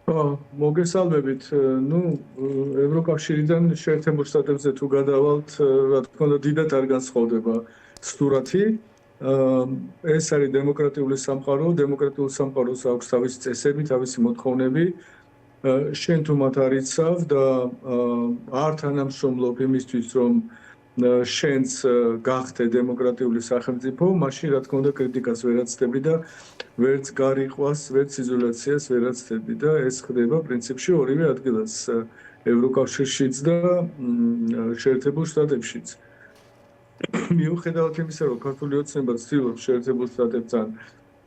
მოგესალმებით. ევროკავშირიდან შეერთებულ შტატებზე თუ გადავალთ, რა თქმა უნდა, დიდად არ განსხვავდება სურათი. ეს არის დემოკრატიული სამყარო, დემოკრატიულ სამყაროს აქვს თავისი წესები, თავისი მოთხოვნები. შენ თუ მათ არ იცავ და არ თანამშრომლობ იმისთვის, რომ შენც გახდე დემოკრატიული სახელმწიფო, მაშინ რა თქმა უნდა კრიტიკას ვერ აცდები და ვერც გარიყვას, ვერც იზოლაციას ვერ აცდები და ეს ხდება პრინციპში ორივე ადგილას, ევროკავშირშიც და შეერთებულ შტატებშიც. მიუხედავად იმისა, რომ ქართული ოცნება ცდილობს შეერთებულ შტატებთან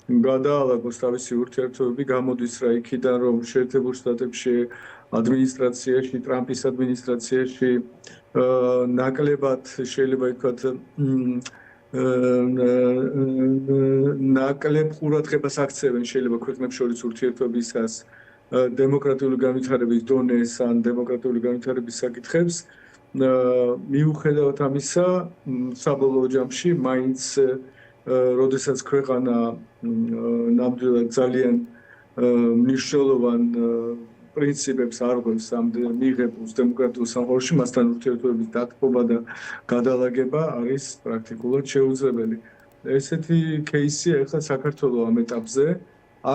გადაალაგოს თავისი ურთიერთობები, გამოდის რა იქიდან, რომ შეერთებულ შტატებში ადმინისტრაციაში, ტრამპის ადმინისტრაციაში ნაკლებად შეიძლება ითქვათ ნაკლებ ყურადღებას აქცევენ შეიძლება ქვეყნებს შორის ურთიერთობისას დემოკრატიული განვითარების დონეს ან დემოკრატიული განვითარების საკითხებს მიუხედავად ამისა საბოლოო ჯამში მაინც როდესაც ქვეყანა ნამდვილად ძალიან მნიშვნელოვან პრინციპებს არღვევს ამ მიღებულს დემოკრატიულ სამყაროში, მასთან ურთიერთობების დათბობა და გადალაგება არის პრაქტიკულად შეუძლებელი. ესეთი кейსია ახლა საქართველოს ამ ეტაპზე.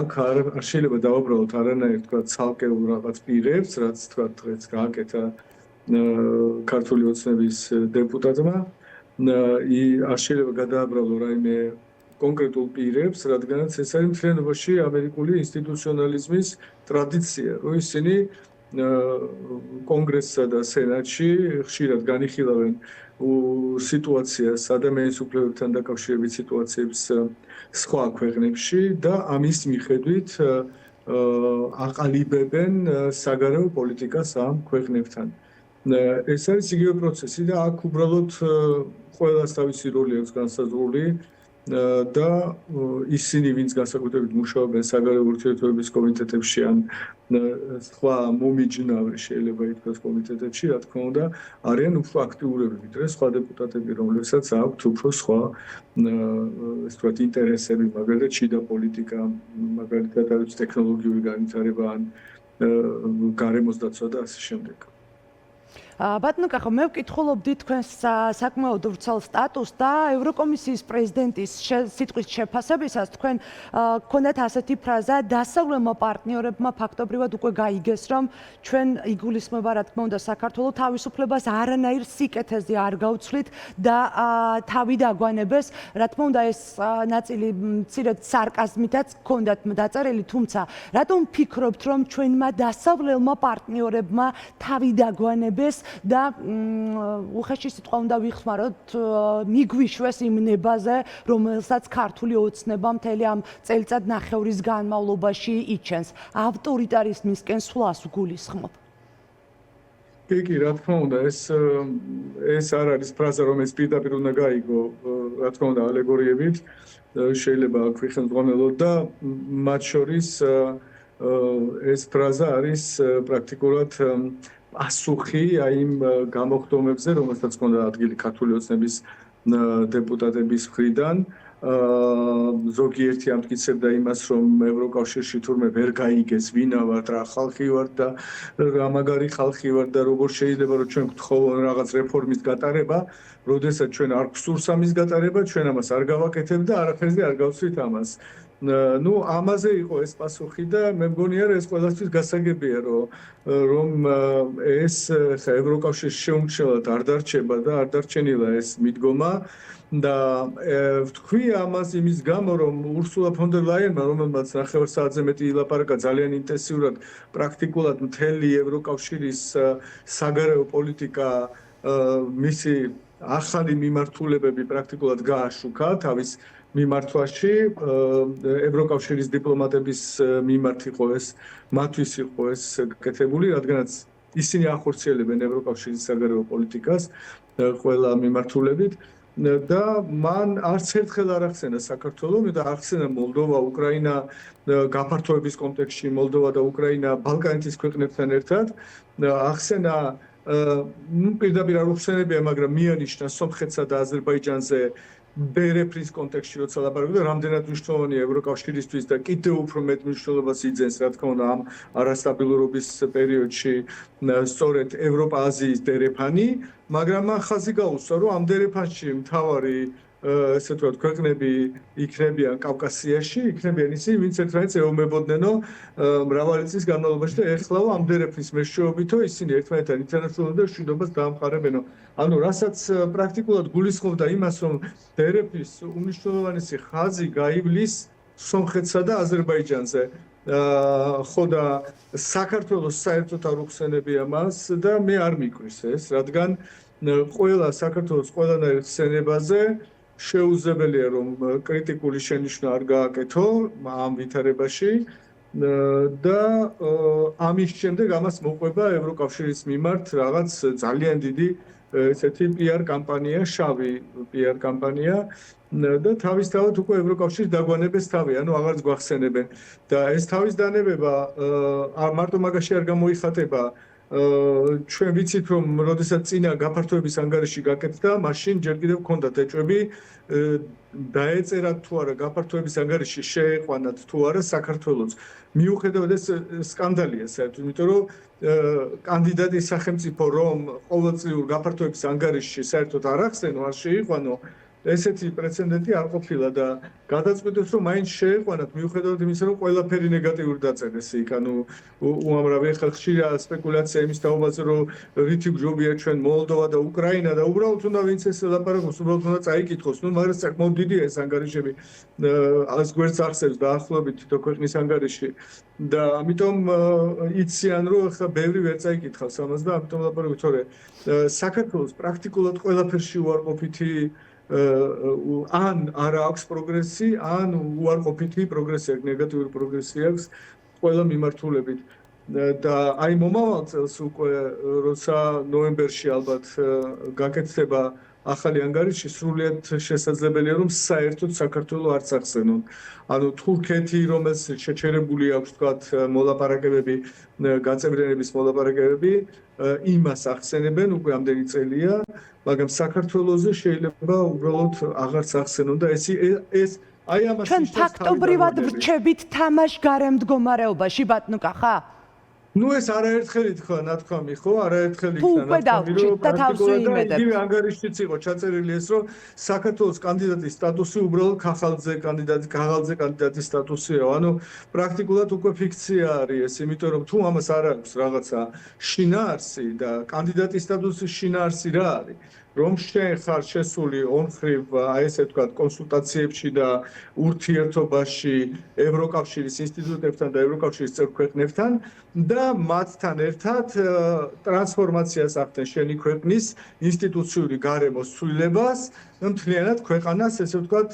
აქ არ შეიძლება დავაბრალოთ არანაირ თქვა ცალკეულ რაღაც პირებს, რაც თქვა დღეს გააკეთა ქართული ოცნების დეპუტატმა. არ შეიძლება გადააბრალო რაიმე კონკრეტულ პირებს, რადგანაც ეს არის მთლიანობაში ამერიკული ინსტიტუციონალიზმის ტრადიცია, რომ ისინი კონგრესსა და სენატში ხშირად განიხილავენ სიტუაციას, ადამიანის უფლებებთან დაკავშირებით სიტუაციებს სხვა ქვეყნებში და ამის მიხედვით აყალიბებენ საგარეო პოლიტიკას ამ ქვეყნებთან. ეს არის იგივე პროცესი და აქ უბრალოდ ყველას თავისი როლი აქვს განსაზღვრული და ისინი, ვინც განსაკუთრებით მუშაობენ საგარეო ურთიერთობების კომიტეტებში ან სხვა მომიჯნავე შეიძლება ითქვას კომიტეტებში, რა თქმა უნდა, არიან უფრო აქტიურები ვიდრე სხვა დეპუტატები, რომლებსაც აქვთ უფრო სხვა ეს თქვა ინტერესები, მაგალითად შიდა პოლიტიკა, მაგალითად არის ტექნოლოგიური განვითარება ან გარემოს დაცვა და ასე შემდეგ. ბატონო კახო, მე ვკითხულობდი თქვენს საკმაოდ ვრცელ სტატუსს და ევროკომისიის პრეზიდენტის სიტყვის შეფასებისას თქვენ გქონდათ ასეთი ფრაზა დასავლელმა პარტნიორებმა ფაქტობრივად უკვე გაიგეს, რომ ჩვენ იგულისხმება რა თქმა უნდა საქართველოს თავისუფლებას არანაირ სიკეთეზე არ გავცვლით და თავი დაგვანებეს. რა თქმა უნდა ეს ნაწილი მცირედ სარკაზმითაც გქონდათ დაწერილი, თუმცა რატომ ფიქრობთ, რომ ჩვენმა დასავლელმა პარტნიორებმა თავი დაგვანებეს და უხეში სიტყვა უნდა ვიხსნაროთ მიგვიშვეს იმ ნებაზე, რომელსაც ქართული ოცნება მთელი ამ წელიწად ნახევრის განმავლობაში იჩენს. ავტორიტარიზმისკენ სვლას გულისხმობ. კი, რა თქმა უნდა, ეს არ არის ფრაზა, რომელიც პირდაპირ უნდა გაიგო, რა თქმა უნდა, ალეგორიებით, შეიძლება აქ ვიხსენოთ და მათ შორის ეს ფრაზა არის პრაქტიკულად პასუხი იმ გამოხდომებზე, რომელსაც ჰქონდა ადგილი ქართული ოცნების დეპუტატების მხრიდან. ზოგიერთი ამტკიცებდა იმას, რომ ევროკავშირში თურმე ვერ გაიგეს ვინა ვართ, რა ხალხი ვართ და რა მაგარი ხალხი ვართ და როგორ შეიძლება რომ ჩვენ გთხოვონ რაღაც რეფორმის გატარება, როდესაც ჩვენ არ გვსურს ამის გატარება, ჩვენ ამას არ გავაკეთებთ და არაფერზე არ გავცვით ამას. ამაზე იყო ეს პასუხი და მე მგონია ეს ყველასთვის გასაგებია, რომ ეს ევროკავშირის შეუმჩნევლად არ დარჩება და არ დარჩენილა ეს მიდგომა და ვთქვი ამას იმის გამო, რომ ურსულა ფონ დერ ლაიენმა, რომელმაც ნახევარ საათზე მეტი ილაპარაკა ძალიან ინტენსიურად, პრაქტიკულად მთელი ევროკავშირის საგარეო პოლიტიკა მისი ახალი მიმართულებები პრაქტიკულად გააშუქა თავის მიმართვაში ევროკავშირის დიპლომატების მიმართ იყო ეს, მათთვის იყო ეს გაკეთებული, რადგანაც ისინი ახორციელებენ ევროკავშირის საგარეო პოლიტიკას ყველა მიმართულებით და მან არც ერთხელ არ ახსენა საქართველოს და ახსენა მოლდოვა, უკრაინა გაფართოების კონტექსტში, მოლდოვა და უკრაინა ბალკანეთის ქვეყნებთან ერთად ახსენა პირდაპირ არ უხსენებია, მაგრამ მიანიშნა სომხეთსა და აზერბაიჯანზე ბერეფრის კონტექსტში როცა ლაპარაკობთ, რამდენად მნიშვნელოვანია ევროკავშირისთვის და კიდევ უფრო მეტ მნიშვნელობას იძენს, რა თქმა უნდა, ამ არასტაბილურობის პერიოდში სწორედ ევროპა-აზიის დერეფანი, მაგრამ მან ხაზი გაუსვა, რომ ამ დერეფანში მთავარი ესე ვთქვათ, ქვეყნები იქნებიან კავკასიაში, იქნებიან ისინი, ვინც ერთმანეთს ეომებოდნენ მრავალი წლის განმავლობაში და ეხლა ამ დერეფნის მეშვეობითო ისინი ერთმანეთთან ითანხმებოდნენ და მშვიდობას დაამყარებენ. ანუ რასაც პრაქტიკულად გულისხმობდა იმას, რომ დერეფნის უმნიშვნელოვანესი ხაზი გაივლის სომხეთსა და აზერბაიჯანზე. ხო და საქართველოს საერთოდ არ უხსენებია მას და მე არ მიკვრის ეს, რადგან ყველა საქართველოს ყველანაირ ხსენებაზე შეუძლებელია რომ კრიტიკული შენიშვნა არ გააკეთო ამ ვითარებაში და ამის შემდეგ ამას მოყვება ევროკავშირის მიმართ რაღაც ძალიან დიდი ესეთი PR კამპანია, შავი PR კამპანია და თავისთავად უკვე ევროკავშირს დაგვანებეს თავი, ანუ აღარც გვახსენებენ და ეს თავის დანებება მარტო მაგაში არ გამოიხატება ჩვენ ვიცით რომ როდესაც წინა გაფართოების ანგარიში გაკეთდა, მაშინ ჯერ კიდევ ჰქონდათ ეჭვები დაეწერათ თუ არა გაფართოების ანგარიში შეეყვანათ თუ არა საქართველოს. მიუხედავად ეს სკანდალია საერთოდ, იმიტომ რომ კანდიდატის სახელმწიფო რომ ყოველწლიურ გაფართოების ანგარიში საერთოდ არ ახსენო, არ შეიყვანო, ესეთი პრეცედენტი არ ყოფილა და გადაწყვიტეს რომ მაინც შეეყვანათ მიუხედავად იმისა რომ ყველაფერი ნეგატიურ დაწერეს იქ ანუ უამრავი ხალხი ხშირია სპეკულაცია იმის თაობაზე რომ რითი ჯობია ჩვენ მოლდოვა და უკრაინა და უბრალოდ უნდა ვინც ეს ლაპარაკობს უბრალოდ უნდა წაიკითხოს ნუ მაგრამ საკმაოდ დიდია ეს ანგარიშები 100 გვერდს ახსენებს დაახლოებით თითო ქვეყნის ანგარიში და ამიტომ იციან რომ ახლა ბევრი ვერ წაიკითხავს ამას და ამიტომ ლაპარაკობ თორე საქართველოს პრაქტიკულად ყველაფერში უარყოფითი ან არა აქვს პროგრესი, ან უარყოფითი პროგრესი აქვს, ნეგატიური პროგრესი აქვს ყველა მიმართულებით. და აი მომავალ წელს უკვე როცა ნოემბერში ალბათ გაკეთდება ახალი ანგარიში, სრულიად შესაძლებელია რომ საერთოდ საქართველოს არც ახსენონ. ანუ თურქეთი, რომელს შეჩერებული აქვს თქვათ მოლაპარაკებები, გაწევრიანების მოლაპარაკებები, იმას ახსენებენ უკვე ამდენი წელია, მაგრამ საქართველოსზე შეიძლება უბრალოდ აღარც ახსენონ და ეს აი ამას ჩვენ ფაქტობრივად ვრჩებით თამაშგარე მდგომარეობაში ბატონკა ხა? ნუ ეს არაერთხელ ითქვა ნათქვამი ხო? არაერთხელ თუ იქნა უკვე დავჭით და თავს ვიმედებ. იგივე ანგარიშიც იყო ჩაწერილი ეს რომ საქართველოს კანდიდატის სტატუსი უბრალოდ ქაღალდზე კანდიდატის სტატუსია. ანუ პრაქტიკულად უკვე ფიქცია არის ეს, იმიტომ რომ თუ ამას არ აქვს რაღაცა შინაარსი და კანდიდატის სტატუსის შინაარსი რა არის? რომ შენ ხარ შესული ორმხრივ აი ესე ვთქვათ კონსულტაციებში და ურთიერთობაში ევროკავშირის ინსტიტუტებთან და ევროკავშირის წევრ ქვეყნებთან და მათთან ერთად ტრანსფორმაციას ახდენ შენი ქვეყნის ინსტიტუციური გარემოს ცვლილებას და მთლიანად ქვეყანას ესე ვთქვათ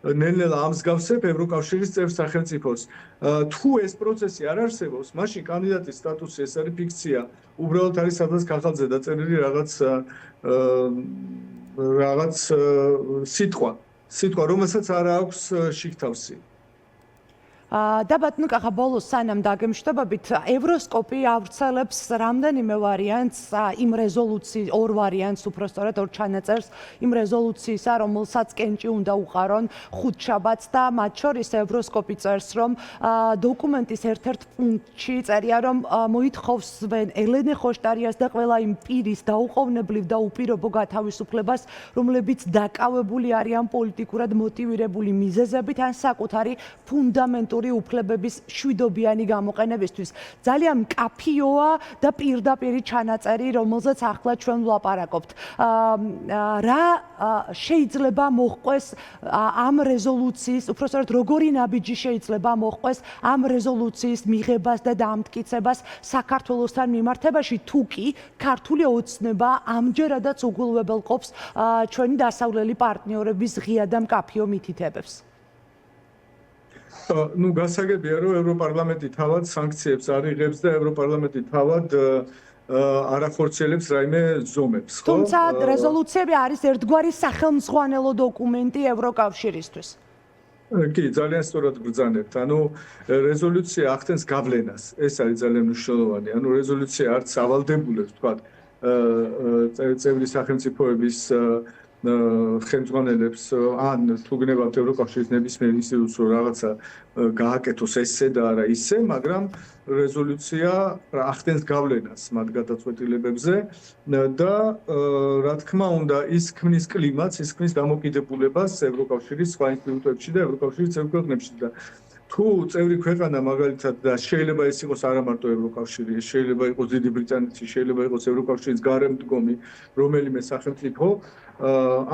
ნელ-ნელა ამსგავსებ ევროკავშირის წევრ სახელმწიფოს. თუ ეს პროცესი არ არსებობს, მაშინ კანდიდატის სტატუსი ეს არის ფიქცია. უბრალოდ არის სადღაც ქაღალდზე დაწერილი რაღაც სიტყვა, რომელსაც არ აქვს შიგთავსი. და ბატონკა ხა ბოლოს სანამ დაგემშვიდობებით ევროსკოპი ავრცელებს რამდენიმე ვარიანტს იმ რეზოლუციის ორ ვარიანტს უბრალოდ ორ ჩანაწერს იმ რეზოლუციისა რომელსაც კენჭი უნდა უყარონ ხუთშაბათს და მათ შორის ევროსკოპი წერს რომ დოკუმენტის ერთ-ერთ პუნქტში წერია რომ მოითხოვსვენ ელენე ხოშტარიას და ყველა იმ პირის დაუყოვნებლივ და უპირობო გათავისუფლებას რომლებიც დაკავებული არიან პოლიტიკურად მოტივირებული მიზეზებით ან საკუთარი ფუნდამენტური უფლებების შვიდობიანი გამოყენებისთვის. ძალიან მკაფიოა და პირდაპირი ჩანაწერი, რომელზეც ახლა ჩვენ ვლაპარაკობთ. რა შეიძლება მოჰყვეს ამ რეზოლუციის, უბრალოდ როგორი ნაბიჯი შეიძლება მოჰყვეს ამ რეზოლუციის მიღებას და დამტკიცებას საქართველოსთან მიმართებაში, თუ კი ქართული ოცნება ამჯერადაც უგულვებელყოფს ჩვენი დასავლელი პარტნიორების ღია და მკაფიო მითითებებს. ნუ გასაგებია რომ ევროპარლამენტი თავად სანქციებს არ იღებს და ევროპარლამენტი თავად არ ახორციელებს რაიმე ზომებს, ხო? თუმცა რეზოლუციები არის ერთგვარი სახელმძღვანელო დოკუმენტი ევროკავშირისთვის. კი, ძალიან სწორად გბრძანებთ. ანუ რეზოლუცია ახდენს გავლენას. ეს არის ძალიან მნიშვნელოვანი. ანუ რეზოლუცია არც ავალდებულებს, თქვათ, წევრი სახელმწიფოების ხელმძღვანელებს ან თუ გნებავთ ევროკავშირის ნებისმიერ ინსტიტუტს რომ რაღაცა გააკეთოს ესე და არა ისე, მაგრამ რეზოლუცია ახდენს გავლენას მათ გადაწყვეტილებებზე და რა თქმა უნდა ის ქმნის კლიმატს, ის ქმნის დამოკიდებულებას ევროკავშირის სხვა ინსტიტუტებში და ევროკავშირის წევრ ქვეყნებში და თუ წევრი ქვეყანა მაგალითად და შეიძლება ეს იყოს არა მარტო ევროკავშირი, შეიძლება იყოს დიდი ბრიტანეთი, შეიძლება იყოს ევროკავშირის გარემდგომი რომელიმე სახელმწიფო,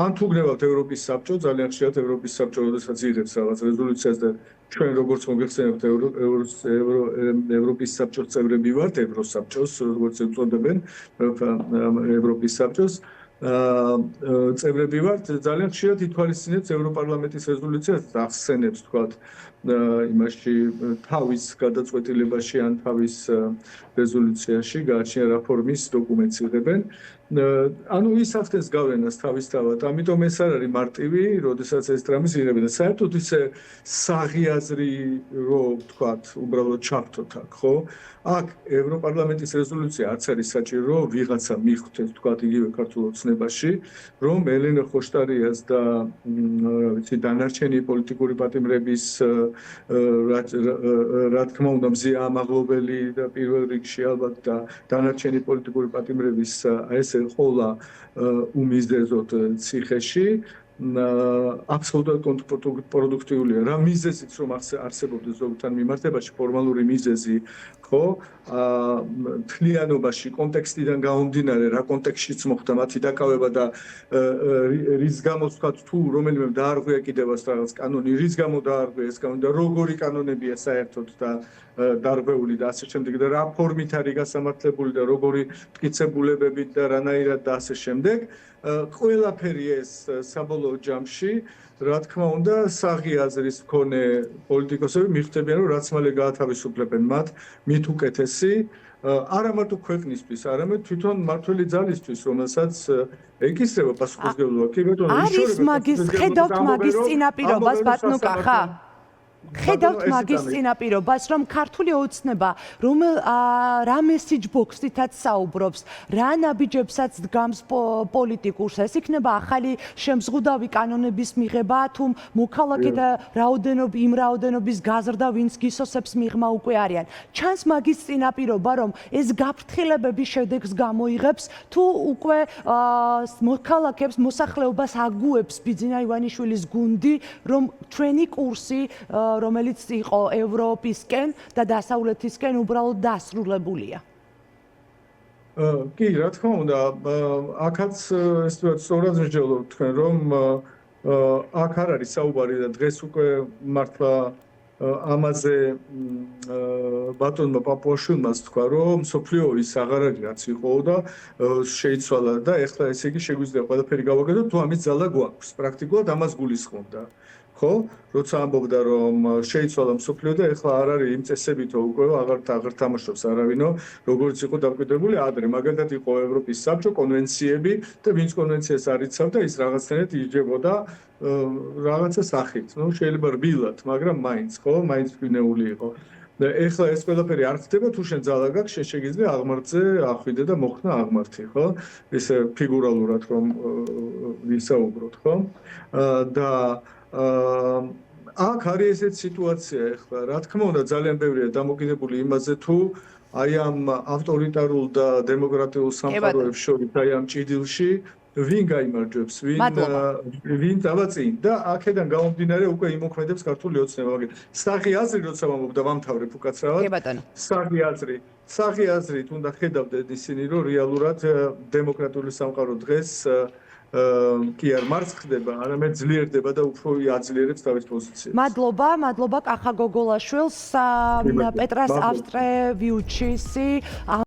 ან თუ გნებავთ ევროპის საბჭო, ძალიან ხშირად ევროპის საბჭო როდესაც იღებს რაღაც რეზოლუციას და ჩვენ როგორც მოგეხსენებთ ევროპის საბჭოს წევრები ვართ, ევროსაბჭოს, როგორც ეწოდებენ ევროპის საბჭოს წევრები ვართ, ძალიან ხშირად ითვალისწინებს ევროპარლამენტის რეზოლუციას და ახსენებს თქვათ იმაში თავის გადაწყვეტილებაში ან თავის რეზოლუციაში გააჩნია რაფორმის დოკუმენტს იღებენ. ანუ ის ახდენს გავლენას თავისთავად, ამიტომ ეს არ არის მარტივი, როდესაც ეს ტრამის იღებენ და საერთოდ ისე საღიაზრი რომ თქვათ, უბრალოდ ჩავთოთ აქ, ხო? აქ ევროპარლამენტის რეზოლუცია არც არის საჭირო ვიღაცა მიხვდეს თქვათ იგივე ქართულ ოცნებაში, რომ ელენე ხოშტარიას და რა ვიცი დანარჩენი პოლიტიკური პატიმრების რა თქმა უნდა მზია ამაღლობელი და პირველ რიგში ალბათ და დანარჩენი პოლიტიკური პატიმრების ეს ყოლა უმიზეზოდ ციხეში აბსოლუტურად კონტრპროდუქტიულია. რა მიზეზით რომ არსებობდეს ზოგთან მიმართებაში ფორმალური მიზეზი, ხო? თლიანობაში კონტექსტიდან გამომდინარე, რა კონტექსტშიც მოხდა მათი დაკავება და რის გამოც თქვა თუ რომელიმე დაარღვია კიდევაც რაღაც კანონი, რის გამო დაარღვია ეს კანონი და როგორი კანონებია საერთოდ და დარღვეული და ასე შემდეგ და რა ფორმით არის გასამართლებული და როგორი მტკიცებულებებით და რანაირად და ასე შემდეგ. ყველაფერი ეს საბოლოო ჯამში, რა თქმა უნდა, საღი აზრის მქონე პოლიტიკოსები მიხვდებიან, რომ რაც მალე გაათავისუფლებენ მათ, მით უკეთესი, არა მარტო ქვეყნისთვის, არამედ თვითონ მმართველი ძალისთვის, რომელსაც ეკისრება პასუხისმგებლობა. კი ბატონო, არის მაგის ხედავთ მაგის წინაპირობას ბატონუკა ხა? ხედავთ მაგის წინაპირობას, რომ ქართული ოცნება, რომ რა მესიჯ ბოქსითაც საუბრობს, რა ნაბიჯებსაც დგამს პოლიტიკურს, ეს იქნება ახალი შემზღუდავი კანონების მიღება, თუ მოქალაქეთა იმ რაოდენობის გაზრდა, ვინც გისოსებს მიღმა უკვე არიან. ჩანს მაგის წინაპირობა, რომ ეს გაფრთხილებების შედეგს გამოიღებს, თუ უკვე მოქალაქეებს, მოსახლეობას აგუებს ბიძინა ივანიშვილის გუნდი, რომ ჩვენი კურსი რომელიც იყო ევროპისკენ და დასავლეთისკენ უბრალოდ დასრულებულია. კი, რა თქმა უნდა, აქაც სწორად მსჯელობ თქვენ, რომ აქ არ არის საუბარი და დღეს უკვე მართლა ამაზე ბატონმა პაპუაშვილმა თქვა, რომ მსოფლიო ის აღარ არის რაც იყო და შეიცვალა და ეხლა ესე იგი შეგვიძლია ყველაფერი გავაკეთოთ, თუ ამის ძალა გვაქვს. პრაქტიკულად ამას გულისხმობდა. ხო, როცა ამბობდა რომ შეიცვალა მსოფლიო და ეხლა არ არის იმ წესებითო უკვე აღარ თამაშობს არავინო, როგორც იყო დამკვიდრებული ადრე. მაგალითად იყო ევროპის საბჭო კონვენციები და ვინც კონვენციას არ იცავდა, ის რაღაცნაირად იჯებოდა რაღაცა სახით. ნუ შეიძლება რბილად, მაგრამ მაინც, ხო, მაინც გვინეული იყო. და ეხლა ეს ყველაფერი არ ხდება, თუ შენ ძალა გაქვს, შენ შეგიძლია აღმართზე ახვიდე და მოხდა აღმართი, ხო? ესე ფიგურალურად რომ ვისაუბროთ, ხო? და აქ არის ესეთ სიტუაცია ეხლა, რა თქმა უნდა, ძალიან ბევრია დამოკიდებული იმაზე, თუ აი ამ ავტორიტარულ და დემოკრატიულ სამყაროებს შორის აი ამ ჭიდილში ვინ გაიმარჯვებს, ვინ დავაწინ და აქედან გამომდინარე უკვე იმოქმედებს ქართული ოცნება. მაგრამ საღი აზრი როცა ვამბობ და ვამთავრებ უკაცრავად, საღი აზრით უნდა ხედავდნენ ისინი, რომ რეალურად დემოკრატიული სამყარო დღეს კი არ მარცხ ხდება, არამედ ძლიერდება და უფრო აძლიერებს თავის პოზიციას. მადლობა კახა გოგოლაშვილს, პეტრას ავსტრევიუჩისი